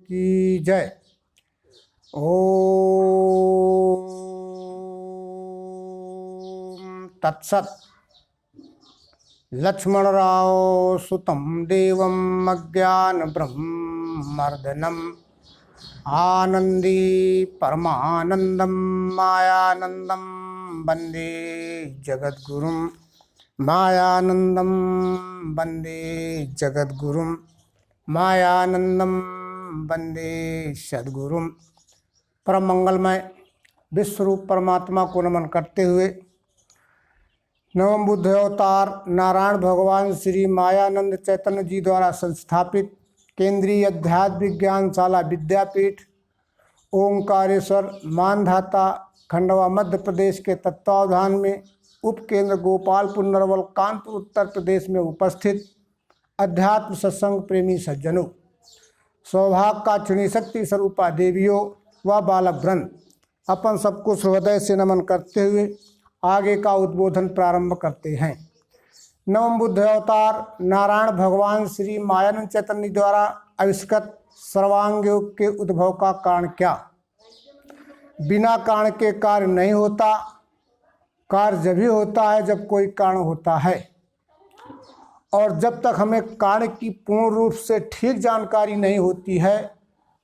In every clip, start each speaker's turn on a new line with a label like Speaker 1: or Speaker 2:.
Speaker 1: की जय। ओम तत्सत। लक्ष्मणराव सुतं देवम् अज्ञानब्रह्ममर्दनम् आनंदी परमानंदं मायानंदं वंदे जगद्गुरुं मायानंदं वंदे जगद्गुरुं मायानंदं वंदे सद्गुरुं। परम मंगलमय विश्वरूप परमात्मा को नमन करते हुए नवम बुद्ध अवतार नारायण भगवान श्री मायानंद चैतन्य जी द्वारा संस्थापित केंद्रीय अध्यात्म विज्ञान शाला विद्यापीठ ओंकारेश्वर मानधाता खंडवा मध्य प्रदेश के तत्वावधान में उपकेंद्र गोपालपुर नरवल कानपुर उत्तर प्रदेश में उपस्थित अध्यात्म सत्संग प्रेमी सज्जनों, सौभाग्य का क्षणी शक्ति स्वरूपा देवियों व बालक वृंद, अपन सबको हृदय से नमन करते हुए आगे का उद्बोधन प्रारंभ करते हैं। नवम बुद्ध अवतार नारायण भगवान श्री मायानंद चैतन्य द्वारा आविष्कृत सर्वांग योग के उद्भव का कारण क्या? बिना कारण के कार्य नहीं होता। कार्य जब ही होता है जब कोई कारण होता है, और जब तक हमें कारण की पूर्ण रूप से ठीक जानकारी नहीं होती है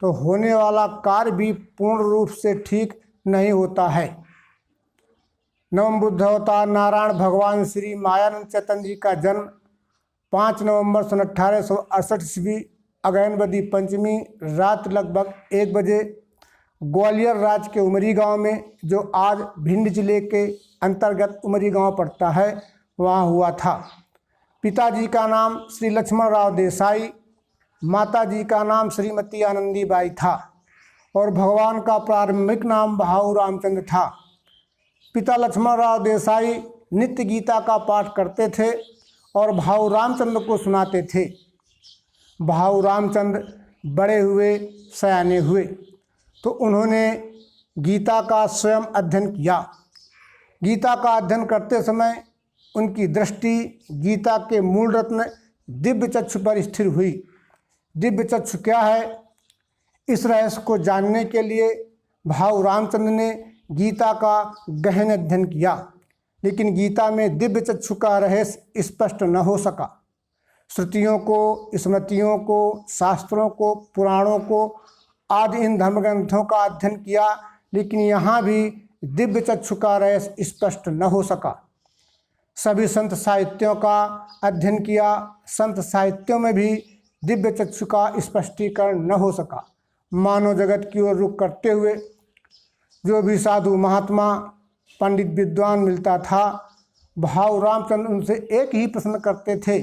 Speaker 1: तो होने वाला कार्य भी पूर्ण रूप से ठीक नहीं होता है। नवम बुद्ध अवतार नारायण भगवान श्री मायानंद चैतन्य जी का जन्म 5 नवंबर सन 1868 ईस्वी अगैनवदी पंचमी रात लगभग 1 बजे ग्वालियर राज्य के उमरी गांव में, जो आज भिंड जिले के अंतर्गत उमरी गांव पड़ता है, वहां हुआ था। पिताजी का नाम श्री लक्ष्मणराव देसाई, माताजी का नाम श्रीमती आनंदीबाई था और भगवान का प्रारंभिक नाम भाऊ रामचंद्र था। पिता लक्ष्मणराव देसाई नित्य गीता का पाठ करते थे और भाऊ रामचंद्र को सुनाते थे। भाऊ रामचंद्र बड़े हुए, सयाने हुए तो उन्होंने गीता का स्वयं अध्ययन किया। गीता का अध्ययन करते समय उनकी दृष्टि गीता के मूल रत्न दिव्य चक्षु पर स्थिर हुई। दिव्य चक्षु क्या है, इस रहस्य को जानने के लिए भाऊ रामचंद्र ने गीता का गहन अध्ययन किया, लेकिन गीता में दिव्य चक्षु का रहस्य स्पष्ट न हो सका। श्रुतियों को, स्मृतियों को, शास्त्रों को, पुराणों को आदि इन धर्म ग्रंथों का अध्ययन किया, लेकिन यहाँ भी दिव्य चक्षु का रहस्य स्पष्ट न हो सका। सभी संत साहित्यों का अध्ययन किया, संत साहित्यों में भी दिव्य चक्षु का स्पष्टीकरण न हो सका। मानव जगत की ओर रुख करते हुए जो भी साधु महात्मा पंडित विद्वान मिलता था, भाऊ रामचंद्र उनसे एक ही प्रश्न करते थे,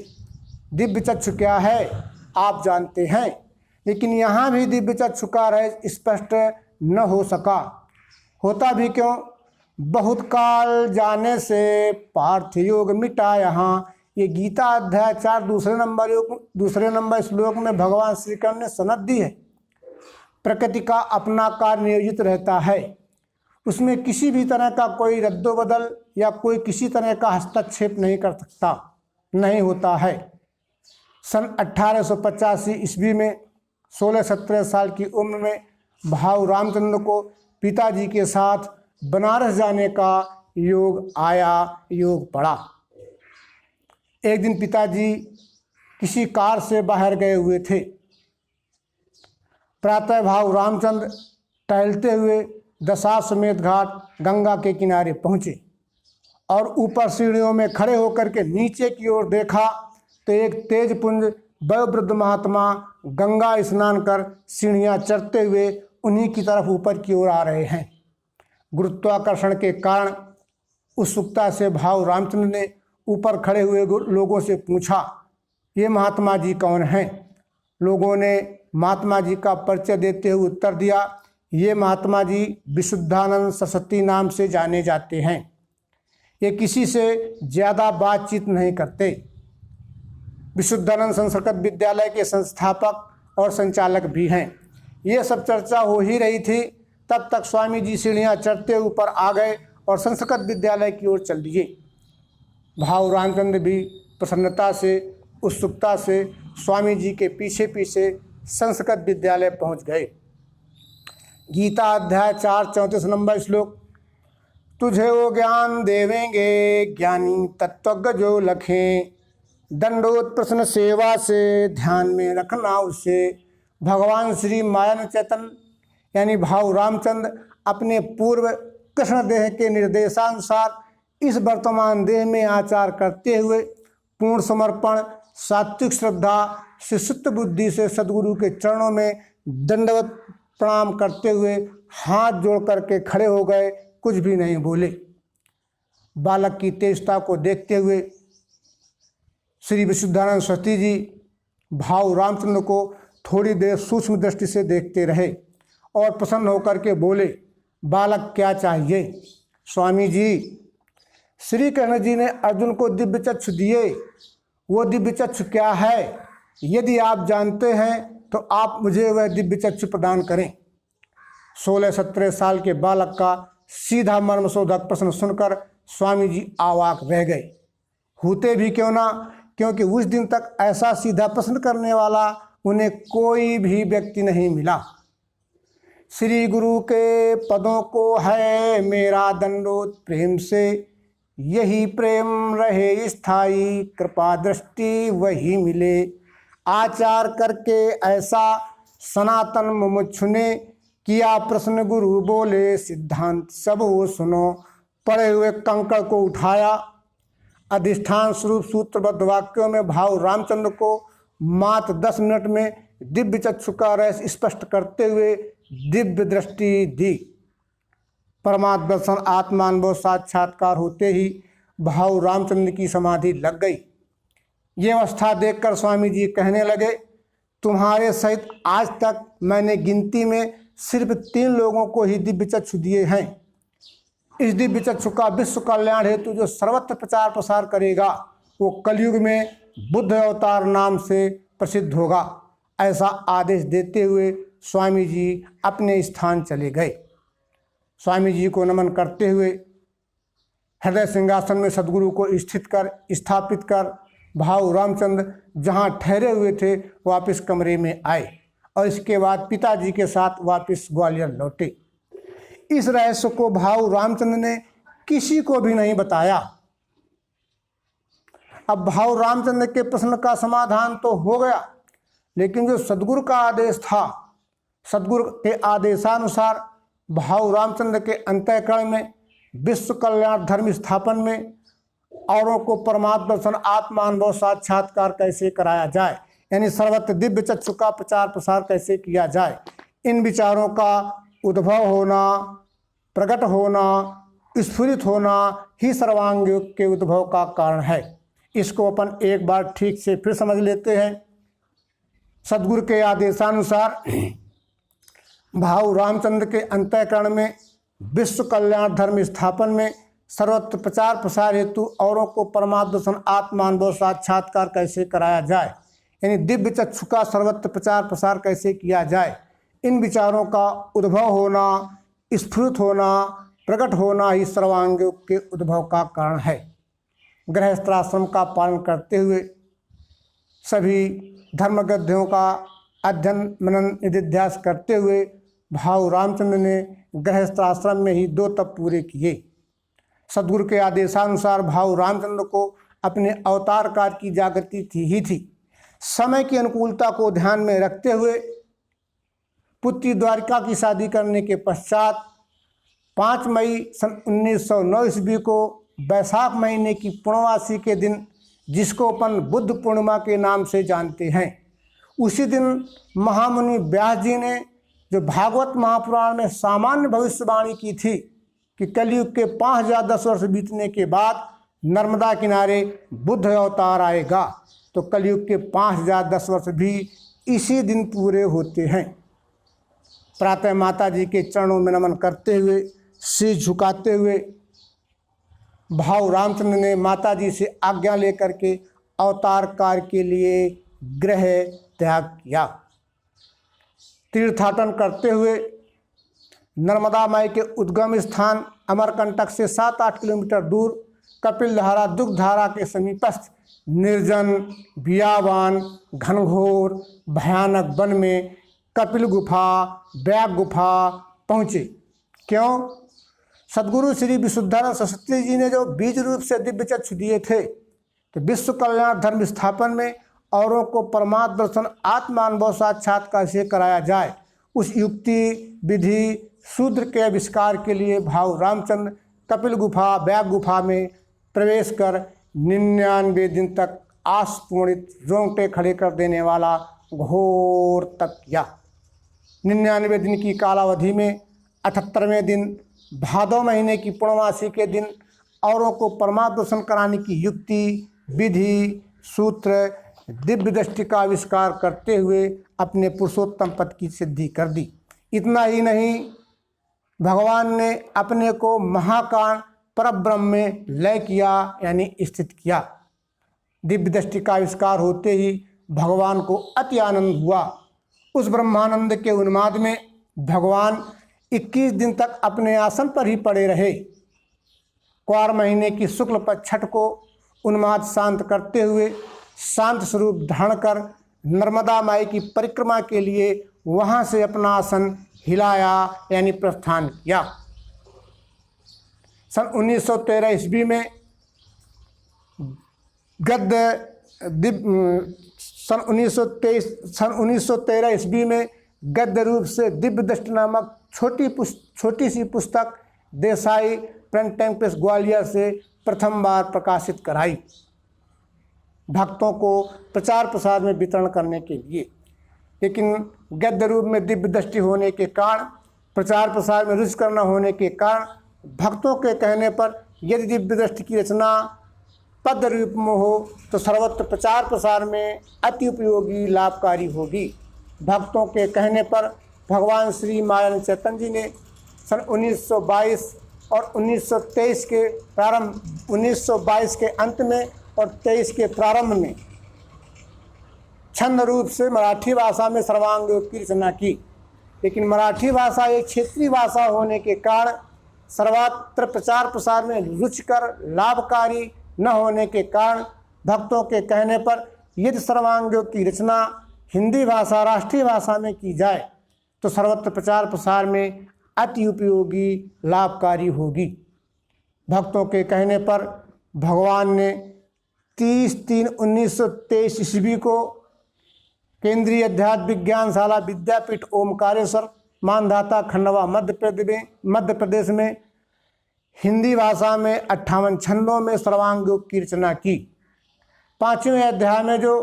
Speaker 1: दिव्य चक्षु क्या है आप जानते हैं? लेकिन यहाँ भी दिव्य चक्षु का रहस्य स्पष्ट न हो सका। होता भी क्यों? बहुत काल जाने से पार्थ योग मिटा यहाँ, ये गीता अध्याय 4 दूसरे नंबर श्लोक में भगवान श्री कृष्ण ने सनद दी है। प्रकृति का अपना कार्य नियोजित रहता है, उसमें किसी भी तरह का कोई रद्दोबदल या कोई किसी तरह का हस्तक्षेप नहीं कर सकता, नहीं होता है। सन 1885 ईस्वी में 16-17 साल की उम्र में भाऊ रामचंद्र को पिताजी के साथ बनारस जाने का योग आया, योग पड़ा। एक दिन पिताजी किसी कार से बाहर गए हुए थे। प्रातः भाऊ रामचंद्र टहलते हुए दशाश्वमेध घाट गंगा के किनारे पहुँचे और ऊपर सीढ़ियों में खड़े होकर के नीचे की ओर देखा तो एक तेजपुंज वयोवृद्ध महात्मा गंगा स्नान कर सीढ़ियाँ चढ़ते हुए उन्हीं की तरफ ऊपर की ओर आ रहे हैं। गुरुत्वाकर्षण के कारण उत्सुकता से भाऊ रामचंद्र ने ऊपर खड़े हुए लोगों से पूछा, ये महात्मा जी कौन हैं? लोगों ने महात्मा जी का परिचय देते हुए उत्तर दिया, ये महात्मा जी विशुद्धानंद सरस्वती नाम से जाने जाते हैं। ये किसी से ज़्यादा बातचीत नहीं करते। विशुद्धानंद संस्कृत विद्यालय के संस्थापक और संचालक भी हैं। ये सब चर्चा हो ही रही थी, तब तक स्वामी जी सीढ़ियाँ चढ़ते ऊपर आ गए और संस्कृत विद्यालय की ओर चल दिए। भाऊ रामचंद्र भी प्रसन्नता से, उत्सुकता से स्वामी जी के पीछे पीछे संस्कृत विद्यालय पहुंच गए। गीता अध्याय 4 34 नंबर श्लोक। तुझे वो ज्ञान देवेंगे ज्ञानी तत्वज्ञ जो लखें, दंडोत प्रश्न सेवा से ध्यान में रखना उसे। भगवान श्री माया चैतन्य यानी भाऊ रामचंद्र अपने पूर्व कृष्ण देह के निर्देशानुसार इस वर्तमान देह में आचार करते हुए पूर्ण समर्पण, सात्विक श्रद्धा, शिष्ट बुद्धि से सद्गुरु के चरणों में दंडवत प्रणाम करते हुए हाथ जोड़ करके खड़े हो गए, कुछ भी नहीं बोले। बालक की तेजता को देखते हुए श्री विशुद्धानंद सरस्वती जी भाऊ रामचंद्र को थोड़ी देर सूक्ष्म दृष्टि से देखते रहे और प्रसन्न होकर के बोले, बालक क्या चाहिए? स्वामी जी, श्री कृष्ण जी ने अर्जुन को दिव्य चक्षु दिए, वो दिव्य चक्षु क्या है? यदि आप जानते हैं तो आप मुझे वह दिव्य चक्षु प्रदान करें। 16-17 साल के बालक का सीधा मर्मशोधक प्रश्न सुनकर स्वामी जी अवाक रह गए। होते भी क्यों ना, क्योंकि उस दिन तक ऐसा सीधा प्रश्न करने वाला उन्हें कोई भी व्यक्ति नहीं मिला। श्री गुरु के पदों को है मेरा दंडोत प्रेम से, यही प्रेम रहे स्थायी, कृपा दृष्टि वही मिले। आचार करके ऐसा सनातन मुमुक्षु ने किया प्रश्न, गुरु बोले सिद्धांत सब वो सुनो। पड़े हुए कंकड़ को उठाया, अधिष्ठान स्वरूप सूत्रबद्ध वाक्यों में भाव रामचंद्र को मात्र 10 मिनट में दिव्य चक्षु का रहस्य स्पष्ट करते हुए दिव्य दृष्टि दी। परमात्म दर्शन आत्मानुभव साक्षात्कार होते ही भाव रामचंद्र की समाधि लग गई। ये अवस्था देखकर स्वामी जी कहने लगे, तुम्हारे सहित आज तक मैंने गिनती में सिर्फ 3 लोगों को ही दिव्य चक्षु दिए हैं। इस दिव्य चक्षु का विश्व कल्याण हेतु जो सर्वत्र प्रचार प्रसार करेगा वो कलयुग में बुद्ध अवतार नाम से प्रसिद्ध होगा। ऐसा आदेश देते हुए स्वामी जी अपने स्थान चले गए। स्वामी जी को नमन करते हुए हृदय सिंहासन में सद्गुरु को स्थापित कर भाऊ रामचंद्र जहाँ ठहरे हुए थे वापस कमरे में आए और इसके बाद पिताजी के साथ वापस ग्वालियर लौटे। इस रहस्य को भाऊ रामचंद्र ने किसी को भी नहीं बताया। अब भाऊ रामचंद्र के प्रश्न का समाधान तो हो गया, लेकिन जो सद्गुरु का आदेश था, सद्गुरु के आदेशानुसार भाऊ रामचंद्र के अंतःकरण में विश्व कल्याण धर्म स्थापन में औरों को परमात्मा दर्शन आत्मानुभव साक्षात्कार कैसे कराया जाए, यानी सर्वत्र दिव्य चक्षु का प्रचार प्रसार कैसे किया जाए, इन विचारों का उद्भव होना, प्रकट होना, स्फुरित होना ही सर्वांग योग के उद्भव का कारण है। इसको अपन एक बार ठीक से फिर समझ लेते हैं। सद्गुरु के आदेशानुसार भाऊ रामचंद्र के अंतःकरण में विश्व कल्याण धर्म स्थापन में सर्वत्र प्रचार प्रसार हेतु औरों को परमात्म दर्शन आत्मानुभव साक्षात्कार कैसे कराया जाए, यानी दिव्य चक्षु का सर्वत्र प्रचार प्रसार कैसे किया जाए, इन विचारों का उद्भव होना, स्फुरित होना, प्रकट होना ही सर्वांग योग के उद्भव का कारण है। गृहस्थाश्रम का पालन करते हुए सभी धर्म ग्रंथों का अध्ययन मनन निधिध्यास करते हुए भाऊ रामचंद्र ने गृहस्थाश्रम में ही 2 तप पूरे किए। सद्गुरु के आदेशानुसार भाऊ रामचंद्र को अपने अवतार काल की जागृति थी। समय की अनुकूलता को ध्यान में रखते हुए पुत्री द्वारिका की शादी करने के पश्चात 5 मई सन 1909 ईस्वी को वैशाख महीने की पूर्णवासी के दिन, जिसको अपन बुद्ध पूर्णिमा के नाम से जानते हैं, उसी दिन महामुनि व्यास जी ने जो भागवत महापुराण में सामान्य भविष्यवाणी की थी कि कलयुग के 5010 वर्ष बीतने के बाद नर्मदा किनारे बुद्ध अवतार आएगा, तो कलयुग के 5010 वर्ष भी इसी दिन पूरे होते हैं। प्रातः माता जी के चरणों में नमन करते हुए, शीश झुकाते हुए भाऊ रामचंद्र ने माता जी से आज्ञा लेकर के अवतार कार्य के लिए गृह त्याग किया। तीर्थाटन करते हुए नर्मदा माई के उद्गम स्थान अमरकंटक से 7-8 किलोमीटर दूर कपिल धारा दुग्धारा के समीपस्थ निर्जन बियावान घनघोर भयानक वन में कपिल गुफा व्याघ्र गुफा पहुँचे। क्यों? सद्गुरु श्री विशुद्धानंद सरस्वती जी ने जो बीज रूप से दिव्य चक्षु दिए थे, तो विश्व कल्याण धर्म स्थापन में औरों को परमात्म दर्शन आत्मानुभव साक्षात्कार से कराया जाए, उस युक्ति विधि शूद्र के आविष्कार के लिए भाव रामचंद्र कपिल गुफा व्याघ्र गुफा में प्रवेश कर 99 दिन तक आस्फूर्णित रोंगटे खड़े कर देने वाला घोर तप किया। 99 दिन की कालावधि में 78वें दिन भादव महीने की पूर्णमासी के दिन औरों को परमात्म दर्शन कराने की युक्ति विधि सूत्र दिव्य दृष्टि का आविष्कार करते हुए अपने पुरुषोत्तम पद की सिद्धि कर दी। इतना ही नहीं, भगवान ने अपने को महाकाल परब्रह्म में लय किया, यानी स्थित किया। दिव्य दृष्टि का आविष्कार होते ही भगवान को अति आनंद हुआ। उस ब्रह्मानंद के उन्माद में भगवान 21 दिन तक अपने आसन पर ही पड़े रहे। क्वार महीने की शुक्ल पक्षठ को उन्माद शांत करते हुए शांत स्वरूप धारण कर नर्मदा माई की परिक्रमा के लिए वहाँ से अपना आसन हिलाया, यानी प्रस्थान किया। सन 1913 ईस्वी में सन 1913 ईस्वी में गद्य रूप से दिव्य दृष्टि नामक छोटी सी पुस्तक देसाई प्रिंटिंग प्रेस ग्वालियर से प्रथम बार प्रकाशित कराई, भक्तों को प्रचार प्रसार में वितरण करने के लिए। लेकिन गद्य रूप में दिव्य दृष्टि होने के कारण, प्रचार प्रसार में रुचि करना होने के कारण भक्तों के कहने पर यदि दिव्य दृष्टि की रचना पद रूप में हो तो सर्वत्र प्रचार प्रसार में अति उपयोगी लाभकारी होगी। भक्तों के कहने पर भगवान श्री महाराज चैतन्य जी ने सन 1922 और 1923 के प्रारंभ 1922 के अंत में और 23 के प्रारंभ में छंद रूप से मराठी भाषा में सर्वांग योग की रचना की। लेकिन मराठी भाषा एक क्षेत्रीय भाषा होने के कारण सर्वत्र प्रचार प्रसार में रुचिकर लाभकारी न होने के कारण भक्तों के कहने पर यदि सर्वांग योग की रचना हिंदी भाषा राष्ट्रीय भाषा में की जाए तो सर्वत्र प्रचार प्रसार में अति उपयोगी लाभकारी होगी। भक्तों के कहने पर भगवान ने 30/3/1923 ईस्वी को केंद्रीय अध्यात्म विज्ञानशाला विद्यापीठ ओमकारेश्वर मानधाता खंडवा मध्य प्रदेश में हिंदी भाषा में 58 छंदों में सर्वांग योग की रचना की। 5वें अध्याय में जो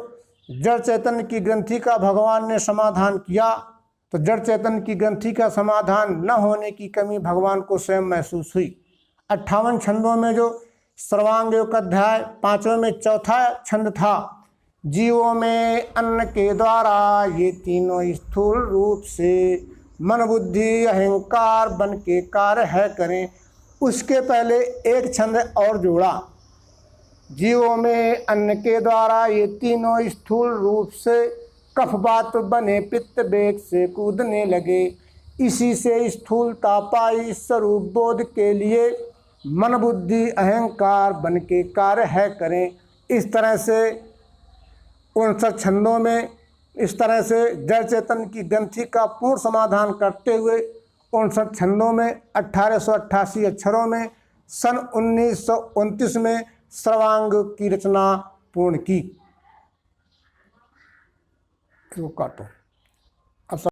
Speaker 1: जड़ चैतन्य की ग्रंथि का भगवान ने समाधान किया, तो जड़ चैतन्य की ग्रंथि का समाधान न होने की कमी भगवान को स्वयं महसूस हुई। 58 छंदों में जो सर्वांग योग का अध्याय 5वें में चौथा छंद था, जीवों में अन्न के द्वारा ये तीनों स्थूल रूप से मन बुद्धि अहंकार बन के कार्य है करें, उसके पहले एक छंद और जोड़ा, जीवों में अन्न के द्वारा ये तीनों स्थूल रूप से कफ वात बने पित्त वेग से कूदने लगे, इसी से स्थूलता पाई स्वरूप बोध के लिए मन बुद्धि अहंकार बन के कार्य है करें। इस तरह से 59 छंदों में इस तरह से जड़ चेतन की ग्रंथि का पूर्ण समाधान करते हुए 59 छंदों में 1888 अक्षरों में सन 1929 में सर्वांग की रचना पूर्ण की। काटो।